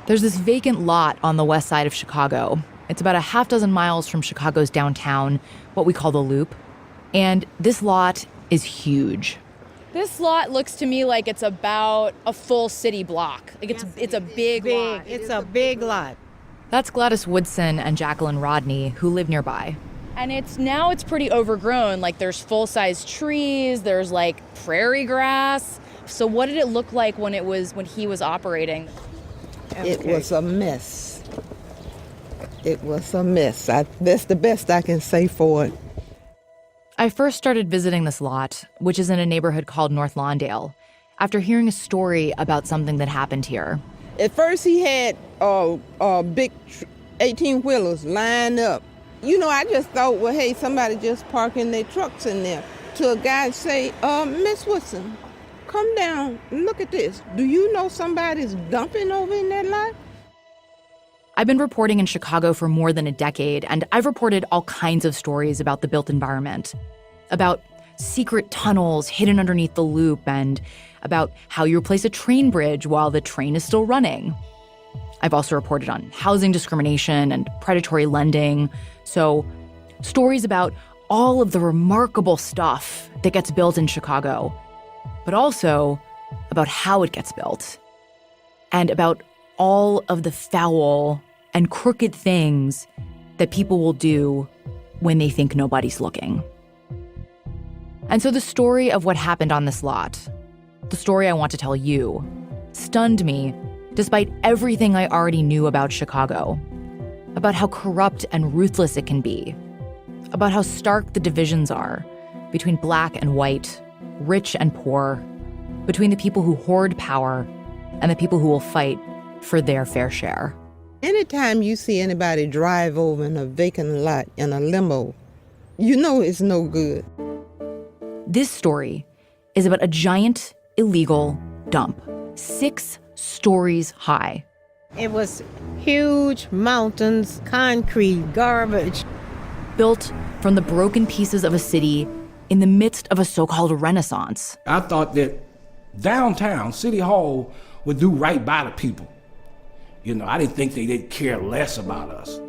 There's this vacant lot on the west side of Chicago. It's about a half dozen miles from Chicago's downtown, what we call the Loop. And this lot is huge. This lot looks to me like it's about a full city block. Like it's a big lot. It's a big lot. That's Gladys Woodson and Jacqueline Rodney, who live nearby. And it's pretty overgrown. Like there's full-size trees, there's like prairie grass. So what did it look like when he was operating? It was a mess. It was a mess. That's the best I can say for it. I first started visiting this lot, which is in a neighborhood called North Lawndale, after hearing a story about something that happened here. At first he had big 18-wheelers lined up. You know, I just thought, well, hey, somebody just parking their trucks in there. To a guy say, Miss Woodson, come down and look at this. Do you know somebody's dumping over in that lot? I've been reporting in Chicago for more than a decade, and I've reported all kinds of stories about the built environment, about secret tunnels hidden underneath the Loop, and about how you replace a train bridge while the train is still running. I've also reported on housing discrimination and predatory lending, so stories about all of the remarkable stuff that gets built in Chicago, but also about how it gets built, and about all of the foul and crooked things that people will do when they think nobody's looking. And so the story of what happened on this lot, the story I want to tell you, stunned me despite everything I already knew about Chicago, about how corrupt and ruthless it can be, about how stark the divisions are between black and white, rich and poor, between the people who hoard power and the people who will fight for their fair share. Anytime you see anybody drive over in a vacant lot in a limo, you know it's no good. This story is about a giant illegal dump, 6 stories high. It was huge mountains, concrete, garbage. Built from the broken pieces of a city in the midst of a so-called renaissance. I thought that downtown, City Hall, would do right by the people. You know, I didn't think they'd care less about us.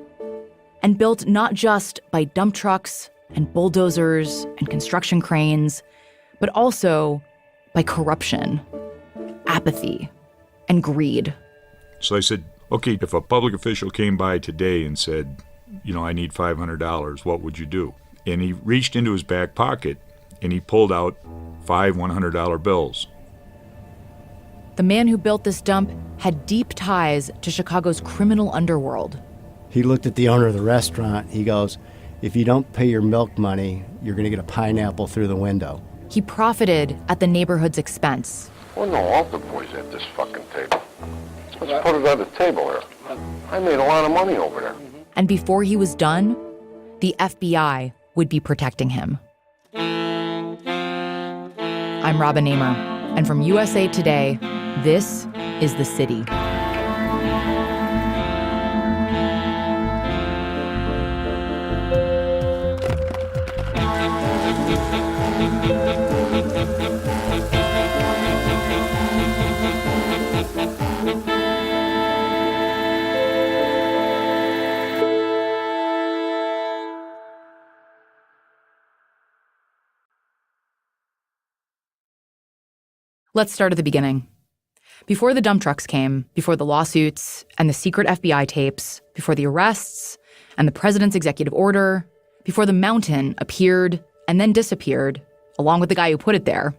And built not just by dump trucks and bulldozers and construction cranes, but also by corruption, apathy, and greed. So I said, okay, if a public official came by today and said, you know, I need $500, what would you do? And he reached into his back pocket and he pulled out 5 $100 bills. The man who built this dump had deep ties to Chicago's criminal underworld. He looked at the owner of the restaurant. He goes, if you don't pay your milk money, you're going to get a pineapple through the window. He profited at the neighborhood's expense. Well, no, all the boys at this fucking table. Let's put it on the table here. I made a lot of money over there. And before he was done, the FBI would be protecting him. I'm Robin Namer, and from USA Today, this is The City. Let's start at the beginning. Before the dump trucks came, before the lawsuits and the secret FBI tapes, before the arrests and the president's executive order, before the mountain appeared and then disappeared, along with the guy who put it there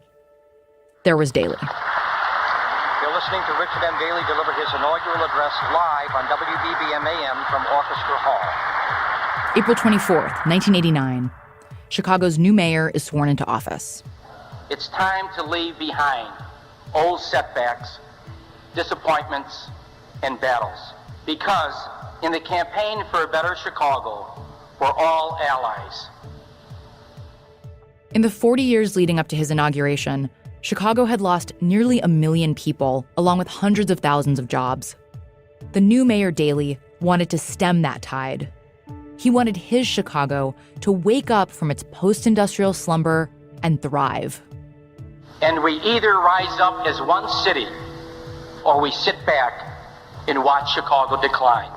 was Daley. You're listening to Richard M. Daley deliver his inaugural address live on WBBM AM from Orchestra Hall. April 24th, 1989. Chicago's new mayor is sworn into office. It's time to leave behind old setbacks, disappointments, and battles. Because in the campaign for a better Chicago, we're all allies. In the 40 years leading up to his inauguration, Chicago had lost nearly 1 million people, along with hundreds of thousands of jobs. The new mayor, Daley, wanted to stem that tide. He wanted his Chicago to wake up from its post-industrial slumber and thrive. And we either rise up as one city, or we sit back and watch Chicago decline.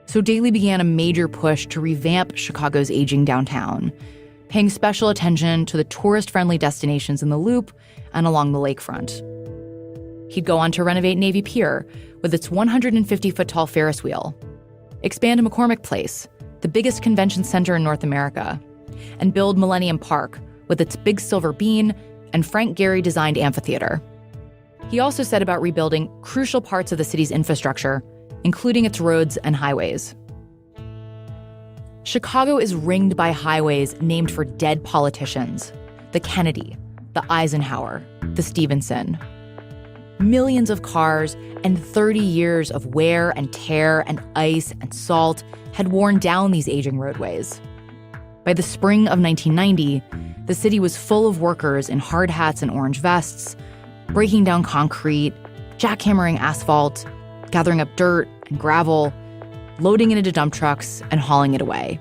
So Daley began a major push to revamp Chicago's aging downtown, paying special attention to the tourist-friendly destinations in the Loop and along the lakefront. He'd go on to renovate Navy Pier with its 150-foot-tall Ferris wheel, expand McCormick Place, the biggest convention center in North America, and build Millennium Park with its big silver bean and Frank Gehry-designed amphitheater. He also set about rebuilding crucial parts of the city's infrastructure, including its roads and highways. Chicago is ringed by highways named for dead politicians: the Kennedy, the Eisenhower, the Stevenson. Millions of cars and 30 years of wear and tear and ice and salt had worn down these aging roadways. By the spring of 1990, the city was full of workers in hard hats and orange vests, breaking down concrete, jackhammering asphalt, gathering up dirt and gravel, loading it into dump trucks and hauling it away.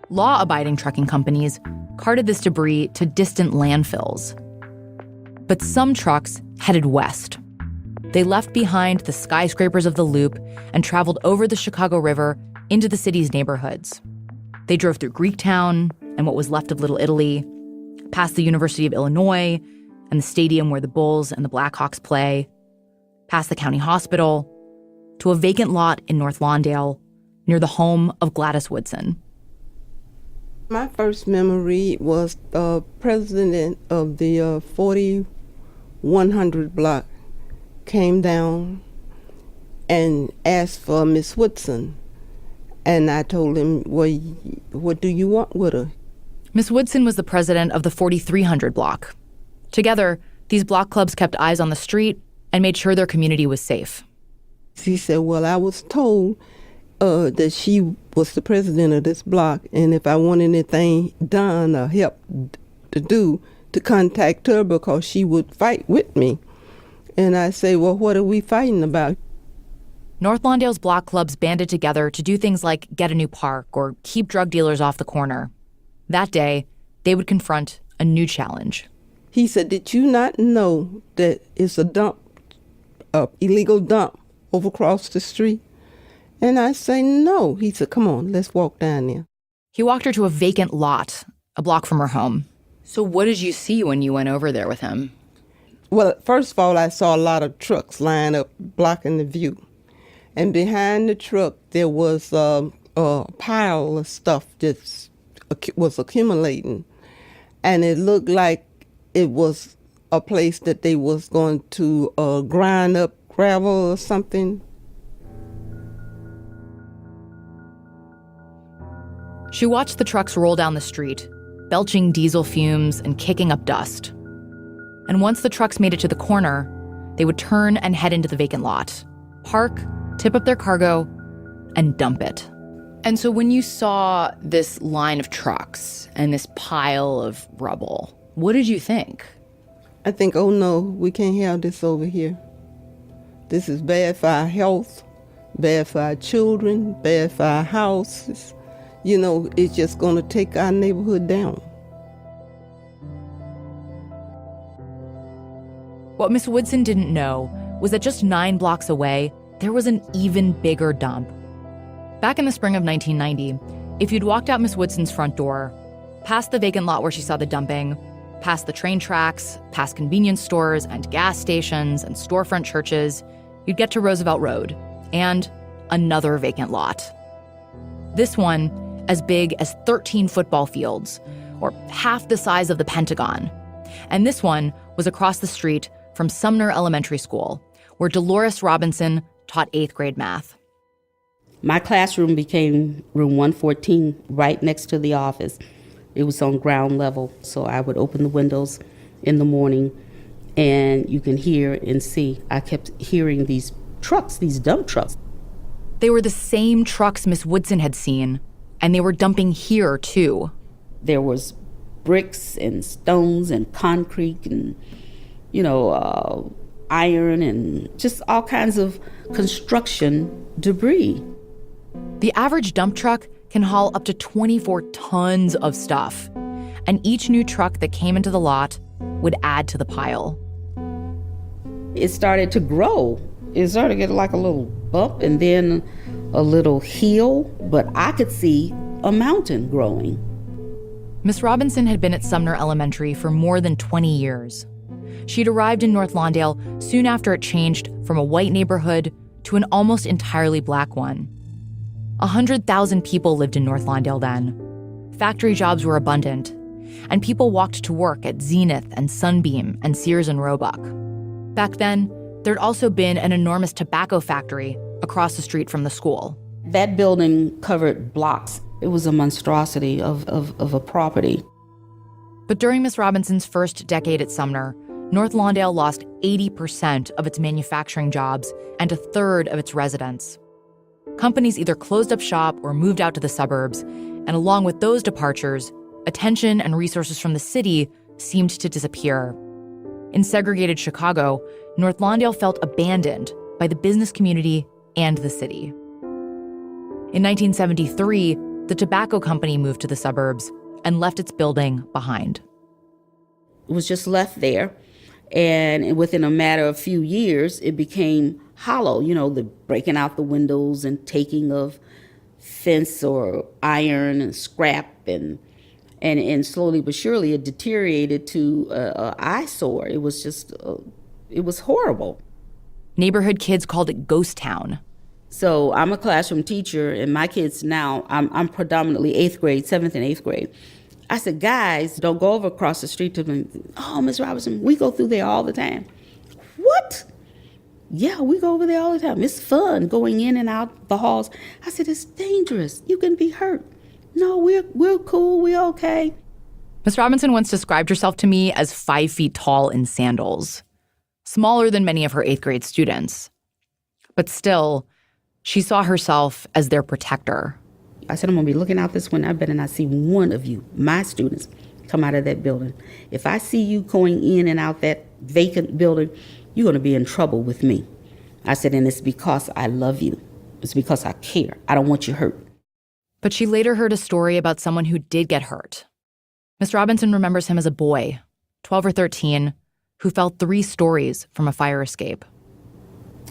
Law-abiding trucking companies carted this debris to distant landfills. But some trucks headed west. They left behind the skyscrapers of the Loop and traveled over the Chicago River into the city's neighborhoods. They drove through Greektown and what was left of Little Italy, past the University of Illinois and the stadium where the Bulls and the Blackhawks play, past the county hospital, to a vacant lot in North Lawndale, near the home of Gladys Woodson. My first memory was the president of the 4100 block came down and asked for Miss Woodson. And I told him, well, what do you want with her? Miss Woodson was the president of the 4300 block. Together, these block clubs kept eyes on the street and made sure their community was safe. He said, well, I was told that she was the president of this block, and if I want anything done or help to do, to contact her because she would fight with me. And I say, well, what are we fighting about? North Lawndale's block clubs banded together to do things like get a new park or keep drug dealers off the corner. That day, they would confront a new challenge. He said, did you not know that it's a dump, illegal dump over across the street? And I say, no. He said, come on, let's walk down there. He walked her to a vacant lot, a block from her home. So what did you see when you went over there with him? Well, first of all, I saw a lot of trucks lined up blocking the view. And behind the truck, there was a pile of stuff that was accumulating. And it looked like it was a place that they was going to grind up gravel or something. She watched the trucks roll down the street, belching diesel fumes and kicking up dust. And once the trucks made it to the corner, they would turn and head into the vacant lot, park, tip up their cargo, and dump it. And so when you saw this line of trucks and this pile of rubble, what did you think? I think, oh no, we can't have this over here. This is bad for our health, bad for our children, bad for our houses. You know, it's just going to take our neighborhood down. What Miss Woodson didn't know was that just 9 blocks away, there was an even bigger dump. Back in the spring of 1990, if you'd walked out Miss Woodson's front door, past the vacant lot where she saw the dumping, past the train tracks, past convenience stores and gas stations and storefront churches, you'd get to Roosevelt Road and another vacant lot. This one as big as 13 football fields, or half the size of the Pentagon. And this one was across the street from Sumner Elementary School, where Dolores Robinson taught 8th grade math. My classroom became room 114, right next to the office. It was on ground level, so I would open the windows in the morning, and you can hear and see. I kept hearing these trucks, these dump trucks. They were the same trucks Miss Woodson had seen, and they were dumping here, too. There was bricks and stones and concrete and, iron and just all kinds of construction debris. The average dump truck can haul up to 24 tons of stuff, and each new truck that came into the lot would add to the pile. It started to grow. It started to get like a little bump and then a little hill, but I could see a mountain growing. Miss Robinson had been at Sumner Elementary for more than 20 years. She'd arrived in North Lawndale soon after it changed from a white neighborhood to an almost entirely black one. 100,000 people lived in North Lawndale then. Factory jobs were abundant, and people walked to work at Zenith and Sunbeam and Sears and Roebuck. Back then, there'd also been an enormous tobacco factory across the street from the school. That building covered blocks. It was a monstrosity of a property. But during Miss Robinson's first decade at Sumner, North Lawndale lost 80% of its manufacturing jobs and a third of its residents. Companies either closed up shop or moved out to the suburbs, and along with those departures, attention and resources from the city seemed to disappear. In segregated Chicago, North Lawndale felt abandoned by the business community and the city. In 1973, the tobacco company moved to the suburbs and left its building behind. It was just left there, and within a matter of few years, it became hollow, the breaking out the windows and taking of fence or iron and scrap, and slowly but surely it deteriorated to an eyesore. It was just, it was horrible. Neighborhood kids called it Ghost Town. So I'm a classroom teacher, and my kids now, I'm predominantly 8th grade, 7th and 8th grade. I said, guys, don't go over across the street to them. Oh, Miss Robinson, we go through there all the time. What? Yeah, we go over there all the time. It's fun going in and out the halls. I said, it's dangerous. You can be hurt. No, we're cool. We're okay. Miss Robinson once described herself to me as 5 feet tall in sandals, smaller than many of her 8th grade students. But still, she saw herself as their protector. I said, I'm going to be looking out this window. I better not see one of you, my students, come out of that building. If I see you going in and out that vacant building, you're going to be in trouble with me. I said, and it's because I love you. It's because I care. I don't want you hurt. But she later heard a story about someone who did get hurt. Miss Robinson remembers him as a boy, 12 or 13, who fell 3 stories from a fire escape.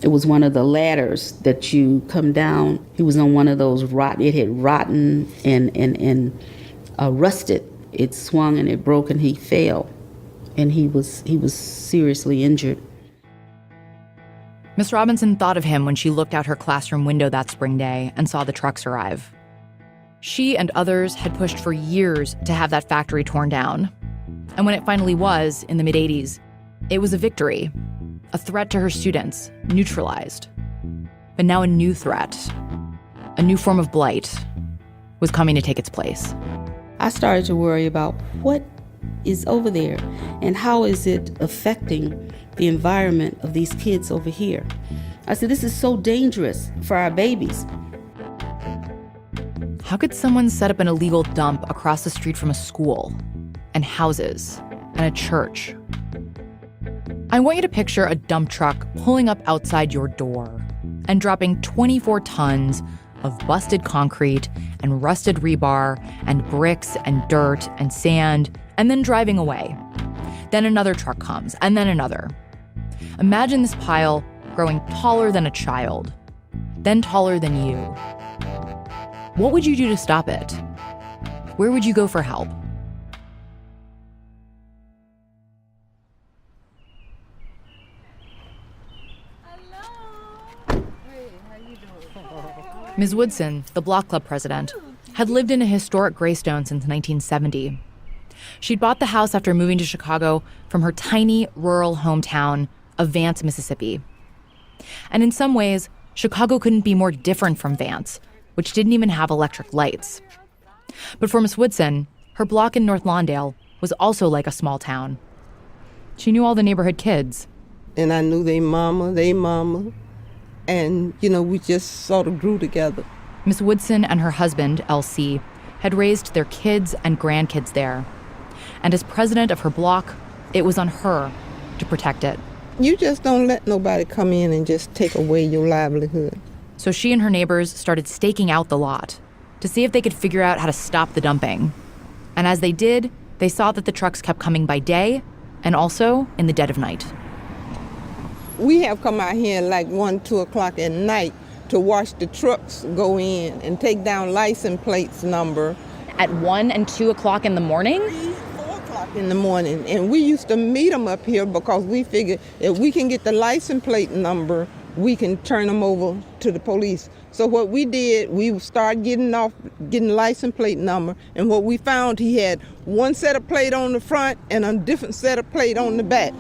It was one of the ladders that you come down. He was on one of those it had rotten and rusted. It swung and it broke and he fell. And he was seriously injured. Miss Robinson thought of him when she looked out her classroom window that spring day and saw the trucks arrive. She and others had pushed for years to have that factory torn down. And when it finally was, in the mid-'80s, it was a victory. A threat to her students, neutralized. But now a new threat, a new form of blight, was coming to take its place. I started to worry about what is over there and how is it affecting the environment of these kids over here. I said, this is so dangerous for our babies. How could someone set up an illegal dump across the street from a school and houses and a church? I want you to picture a dump truck pulling up outside your door and dropping 24 tons of busted concrete and rusted rebar and bricks and dirt and sand, and then driving away. Then another truck comes, and then another. Imagine this pile growing taller than a child, then taller than you. What would you do to stop it? Where would you go for help? Ms. Woodson, the block club president, had lived in a historic graystone since 1970. She'd bought the house after moving to Chicago from her tiny rural hometown of Vance, Mississippi. And in some ways, Chicago couldn't be more different from Vance, which didn't even have electric lights. But for Miss Woodson, her block in North Lawndale was also like a small town. She knew all the neighborhood kids. And I knew they mama. And, we just sort of grew together. Miss Woodson and her husband, L.C., had raised their kids and grandkids there. And as president of her block, it was on her to protect it. You just don't let nobody come in and just take away your livelihood. So she and her neighbors started staking out the lot to see if they could figure out how to stop the dumping. And as they did, they saw that the trucks kept coming by day and also in the dead of night. We have come out here like 1, 2 o'clock at night to watch the trucks go in and take down license plates number. At 1 and 2 o'clock in the morning? 3, 4 o'clock in the morning. And we used to meet them up here because we figured if we can get the license plate number, we can turn them over to the police. So what we did, we started getting license plate number. And what we found, he had one set of plate on the front and a different set of plate on the back.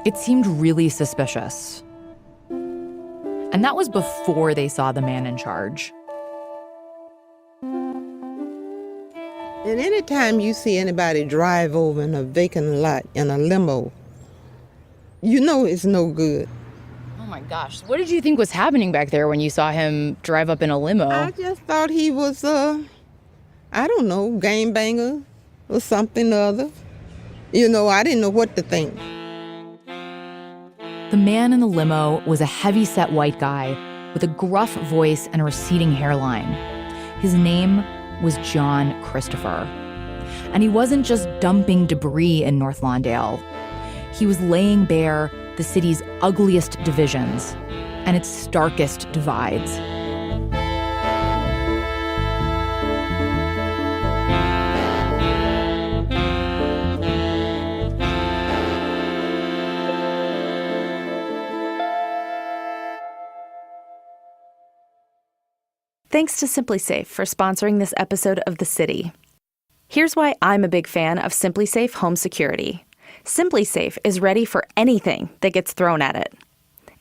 It seemed really suspicious. And that was before they saw the man in charge. And anytime you see anybody drive over in a vacant lot in a limo, you know it's no good. Oh my gosh. What did you think was happening back there when you saw him drive up in a limo? I just thought he was, I don't know, gangbanger or something or other. You know, I didn't know what to think. The man in the limo was a heavy-set white guy with a gruff voice and a receding hairline. His name was John Christopher. And he wasn't just dumping debris in North Lawndale. He was laying bare the city's ugliest divisions and its starkest divides. Thanks to SimpliSafe for sponsoring this episode of The City. Here's why I'm a big fan of SimpliSafe Home Security. SimpliSafe is ready for anything that gets thrown at it.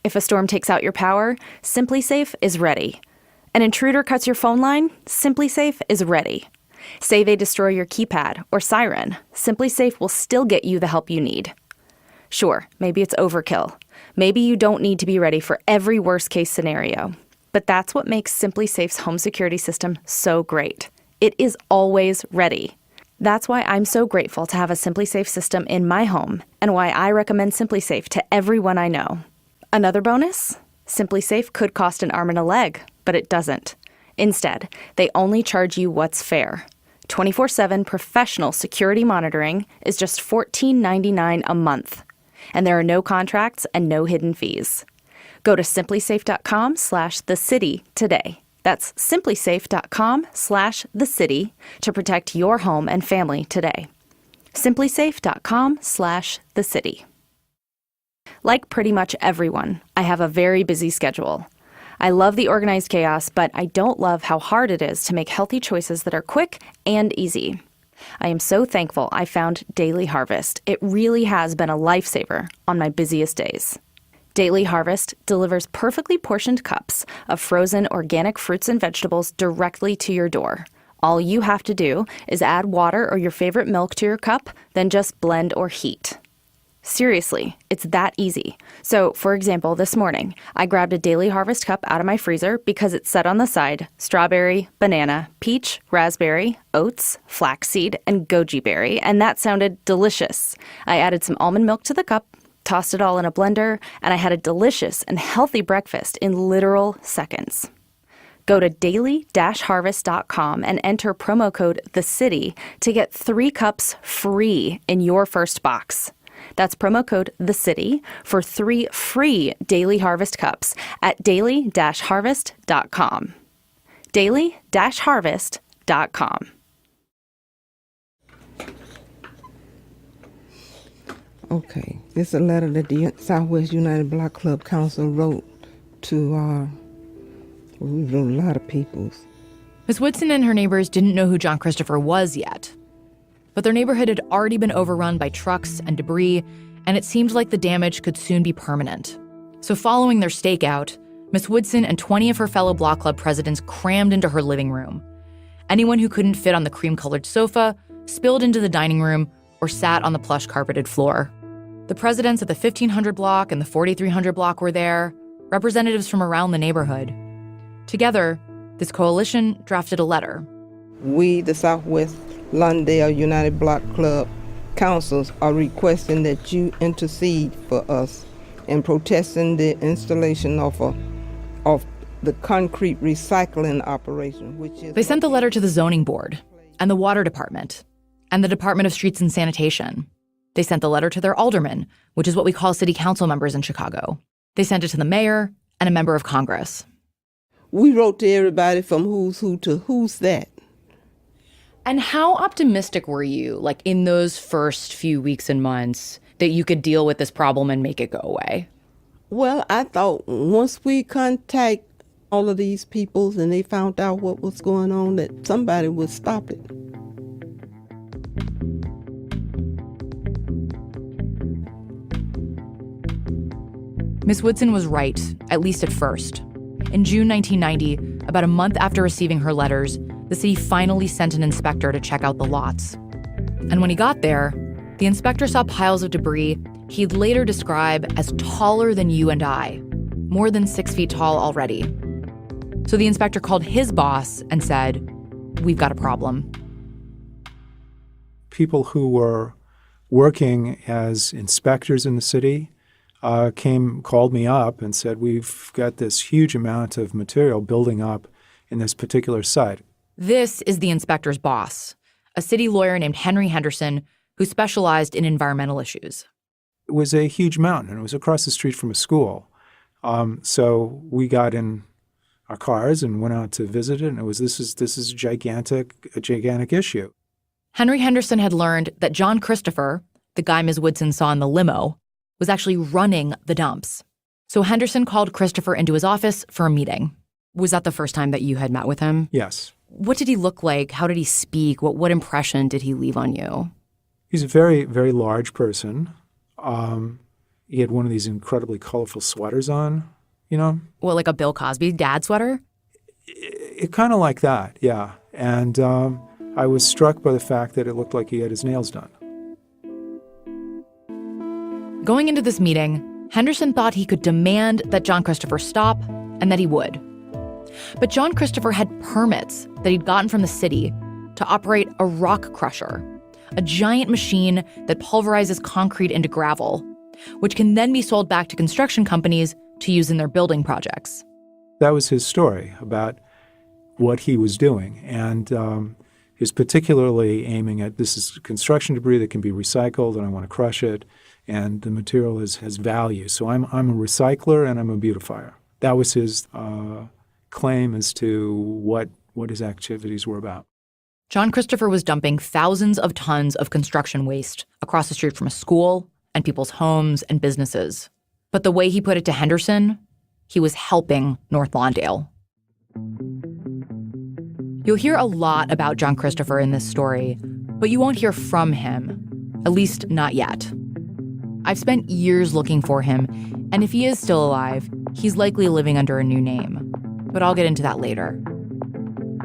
If a storm takes out your power, SimpliSafe is ready. An intruder cuts your phone line, SimpliSafe is ready. Say they destroy your keypad or siren, SimpliSafe will still get you the help you need. Sure, maybe it's overkill. Maybe you don't need to be ready for every worst-case scenario. But that's what makes SimpliSafe's home security system so great. It is always ready. That's why I'm so grateful to have a SimpliSafe system in my home and why I recommend SimpliSafe to everyone I know. Another bonus? SimpliSafe could cost an arm and a leg, but it doesn't. Instead, they only charge you what's fair. 24/7 professional security monitoring is just $14.99 a month. And there are no contracts and no hidden fees. Go to simplysafe.com/thecity today. That's simplysafe.com/thecity to protect your home and family today. simplysafe.com/thecity. Like pretty much everyone, I have a very busy schedule. I love the organized chaos, but I don't love how hard it is to make healthy choices that are quick and easy. I am so thankful I found Daily Harvest. It really has been a lifesaver on my busiest days. Daily Harvest delivers perfectly portioned cups of frozen organic fruits and vegetables directly to your door. All you have to do is add water or your favorite milk to your cup, then just blend or heat. Seriously, it's that easy. So, for example, this morning, I grabbed a Daily Harvest cup out of my freezer because it said on the side, strawberry, banana, peach, raspberry, oats, flaxseed, and goji berry, and that sounded delicious. I added some almond milk to the cup, tossed it all in a blender, and I had a delicious and healthy breakfast in literal seconds. Go to daily-harvest.com and enter promo code THECITY to get 3 cups free in your first box. That's promo code THECITY for 3 free Daily Harvest cups at daily-harvest.com. daily-harvest.com. Okay, this is a letter that the Southwest United Block Club Council wrote to, we wrote a lot of people's. Miss Woodson and her neighbors didn't know who John Christopher was yet. But their neighborhood had already been overrun by trucks and debris, and it seemed like the damage could soon be permanent. So following their stakeout, Miss Woodson and 20 of her fellow block club presidents crammed into her living room. Anyone who couldn't fit on the cream-colored sofa spilled into the dining room or sat on the plush carpeted floor. The presidents of the 1500 block and the 4300 block were there, representatives from around the neighborhood. Together, this coalition drafted a letter. We, the Southwest Lawndale United Block Club councils, are requesting that you intercede for us in protesting the installation of the concrete recycling operation, which is... They sent the letter to the zoning board and the water department and the Department of Streets and Sanitation. They sent the letter to their aldermen, which is what we call city council members in Chicago. They sent it to the mayor and a member of Congress. We wrote to everybody from who's who to who's that. And how optimistic were you, like in those first few weeks and months, that you could deal with this problem and make it go away? Well, I thought once we contact all of these people and they found out what was going on, that somebody would stop it. Miss Woodson was right, at least at first. In June 1990, about a month after receiving her letters, the city finally sent an inspector to check out the lots. And when he got there, the inspector saw piles of debris he'd later describe as taller than you and I, more than 6 feet tall already. So the inspector called his boss and said, "We've got a problem." People who were working as inspectors in the city called me up and said, "We've got this huge amount of material building up in this particular site." This is the inspector's boss, a city lawyer named Henry Henderson, who specialized in environmental issues. It was a huge mountain, and it was across the street from a school. So we got in our cars and went out to visit it, and this is a gigantic issue. Henry Henderson had learned that John Christopher, the guy Ms. Woodson saw in the limo, was actually running the dumps. So Henderson called Christopher into his office for a meeting. Was that the first time that you had met with him? Yes. What did he look like? How did he speak? What impression did he leave on you? He's a very, very large person. He had one of these incredibly colorful sweaters on, you know? What, like a Bill Cosby dad sweater? It kind of like that, yeah. And I was struck by the fact that it looked like he had his nails done. Going into this meeting, Henderson thought he could demand that John Christopher stop, and that he would. But John Christopher had permits that he'd gotten from the city to operate a rock crusher, a giant machine that pulverizes concrete into gravel, which can then be sold back to construction companies to use in their building projects. That was his story about what he was doing. And he was particularly aiming at, this is construction debris that can be recycled, and I want to crush it. And the material has value. So I'm a recycler and I'm a beautifier. That was his claim as to what his activities were about. John Christopher was dumping thousands of tons of construction waste across the street from a school and people's homes and businesses. But the way he put it to Henderson, he was helping North Lawndale. You'll hear a lot about John Christopher in this story, but you won't hear from him, at least not yet. I've spent years looking for him, and if he is still alive, he's likely living under a new name. But I'll get into that later.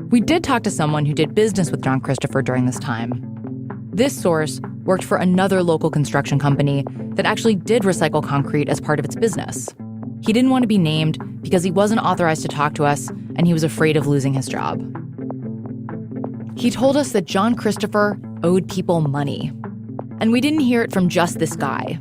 We did talk to someone who did business with John Christopher during this time. This source worked for another local construction company that actually did recycle concrete as part of its business. He didn't want to be named because he wasn't authorized to talk to us, and he was afraid of losing his job. He told us that John Christopher owed people money. And we didn't hear it from just this guy.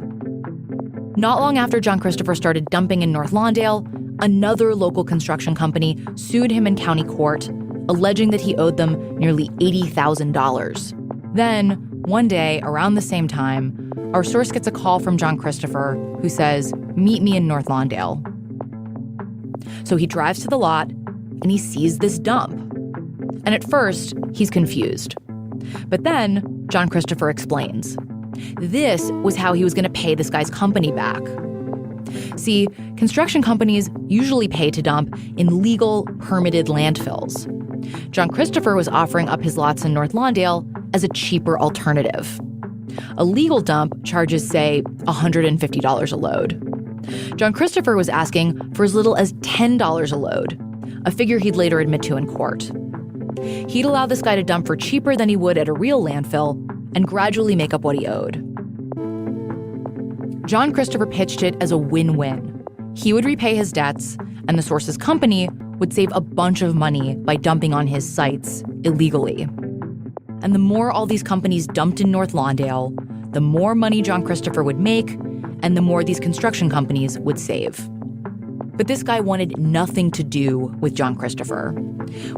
Not long after John Christopher started dumping in North Lawndale, another local construction company sued him in county court, alleging that he owed them nearly $80,000. Then, one day, around the same time, our source gets a call from John Christopher who says, "Meet me in North Lawndale." So he drives to the lot, and he sees this dump. And at first, he's confused. But then, John Christopher explains. This was how he was going to pay this guy's company back. See, construction companies usually pay to dump in legal, permitted landfills. John Christopher was offering up his lots in North Lawndale as a cheaper alternative. A legal dump charges, say, $150 a load. John Christopher was asking for as little as $10 a load, a figure he'd later admit to in court. He'd allow this guy to dump for cheaper than he would at a real landfill and gradually make up what he owed. John Christopher pitched it as a win-win. He would repay his debts, and the source's company would save a bunch of money by dumping on his sites illegally. And the more all these companies dumped in North Lawndale, the more money John Christopher would make, and the more these construction companies would save. But this guy wanted nothing to do with John Christopher.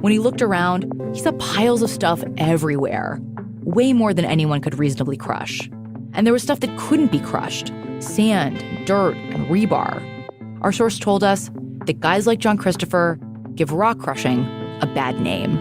When he looked around, he saw piles of stuff everywhere, way more than anyone could reasonably crush. And there was stuff that couldn't be crushed: sand, dirt, and rebar. Our source told us that guys like John Christopher give rock crushing a bad name.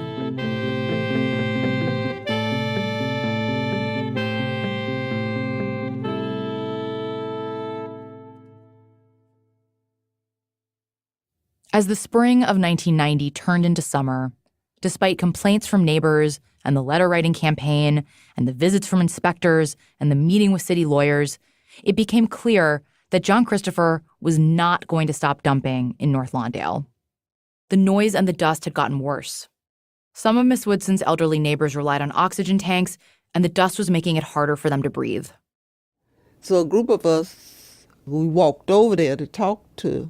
As the spring of 1990 turned into summer, despite complaints from neighbors and the letter-writing campaign and the visits from inspectors and the meeting with city lawyers, it became clear that John Christopher was not going to stop dumping in North Lawndale. The noise and the dust had gotten worse. Some of Miss Woodson's elderly neighbors relied on oxygen tanks, and the dust was making it harder for them to breathe. So a group of us, we walked over there to talk to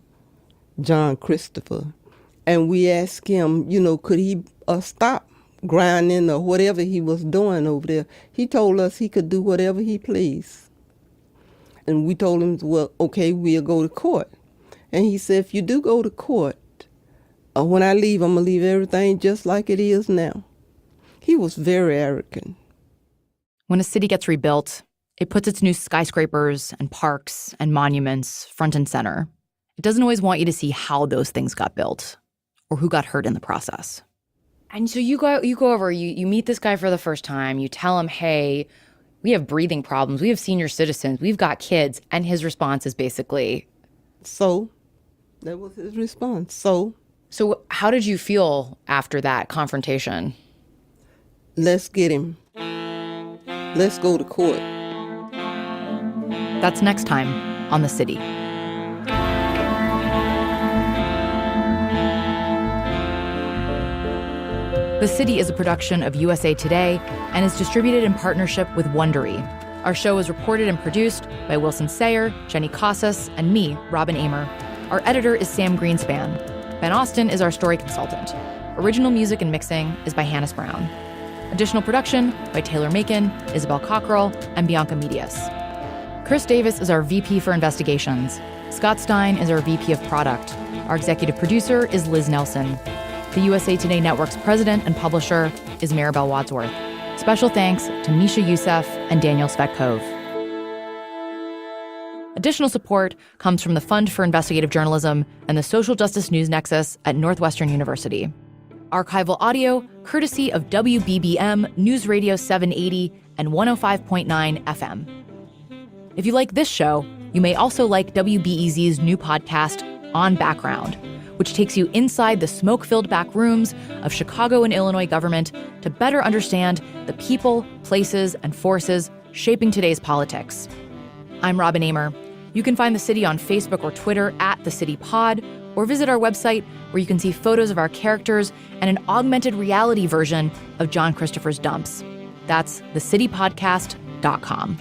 John Christopher, and we asked him, could he stop grinding or whatever he was doing over there. He told us he could do whatever he pleased. And we told him, well, okay, we'll go to court. And he said, if you do go to court, when I leave, I'm going to leave everything just like it is now. He was very arrogant. When a city gets rebuilt, it puts its new skyscrapers and parks and monuments front and center. It doesn't always want you to see how those things got built or who got hurt in the process. And so you go over, you meet this guy for the first time, you tell him, hey, we have breathing problems, we have senior citizens, we've got kids. And his response is basically, so? That was his response, so? So how did you feel after that confrontation? Let's get him. Let's go to court. That's next time on The City. The City is a production of USA Today and is distributed in partnership with Wondery. Our show is reported and produced by Wilson Sayer, Jenny Casas, and me, Robin Amer. Our editor is Sam Greenspan. Ben Austin is our story consultant. Original music and mixing is by Hannes Brown. Additional production by Taylor Macon, Isabel Cockrell, and Bianca Medias. Chris Davis is our VP for Investigations. Scott Stein is our VP of Product. Our executive producer is Liz Nelson. The USA Today Network's president and publisher is Maribel Wadsworth. Special thanks to Misha Youssef and Daniel Svetkov. Additional support comes from the Fund for Investigative Journalism and the Social Justice News Nexus at Northwestern University. Archival audio courtesy of WBBM News Radio 780 and 105.9 FM. If you like this show, you may also like WBEZ's new podcast, On Background, which takes you inside the smoke-filled back rooms of Chicago and Illinois government to better understand the people, places, and forces shaping today's politics. I'm Robin Amer. You can find The City on Facebook or Twitter at The City Pod, or visit our website where you can see photos of our characters and an augmented reality version of John Christopher's dumps. That's thecitypodcast.com.